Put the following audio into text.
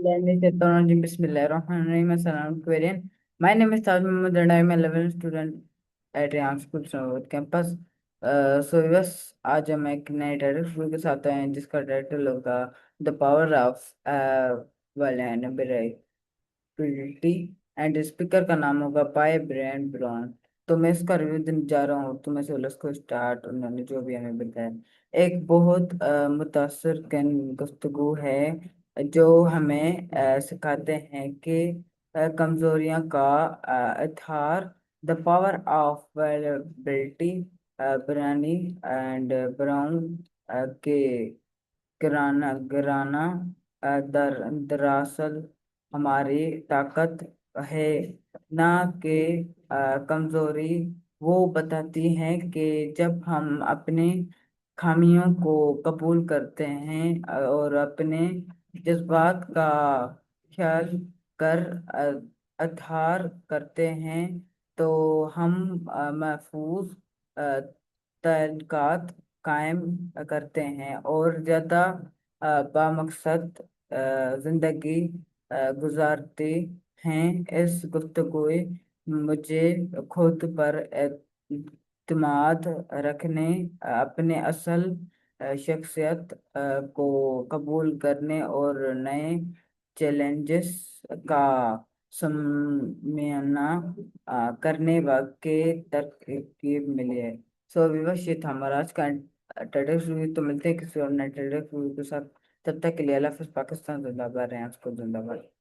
Bismillahirrahmanirrahim. Assalamu alaikum. My name is Taj Mahmood and I am a 11th student at Ryan School Snowwood campus. बस आज हम एक नए title शुरू के साथ आए हैं जिसका टाइटल होगा द पावर ऑफ प्रिडिटी एंड स्पीकर का नाम होगा पाई ब्रायन ब्राउन। तो मैं इसका रिव्यू देने जा रहा हूँ। तो मैं से उसको स्टार्ट उन्होंने जो भी हमें बताया, एक बहुत मुतासर कन गुफ्तगू है जो हमें सिखाते हैं कि कमजोरियां का इजहार, the power of vulnerability, Brené and Brown के गिराना गिराना दरअसल हमारी ताकत है, ना कि कमजोरी। वो बताती है कि जब हम अपने खामियों को कबूल करते हैं और अपने जज्बात का ख्याल कर अतहार करते हैं, तो हम महफूज तल्लुकात कायम करते हैं और ज्यादा बामकसद जिंदगी गुजारते हैं। इस गुफ्तगू मुझे खुद पर एतमाद रखने, अपने असल शख्सियत को कबूल करने और नए चैलेंजेस का सामना करने के तरकीब मिली है। सो विवश ये था हमारा आज का टेडेक्स रिव्यू। तो मिलते हैं किसी और नए टेडेक्स रिव्यू के साथ। तब तक के लिए अल्लाह हाफ़िज़। पाकिस्तान जिंदाबाद, हैं आपको जिंदाबाद।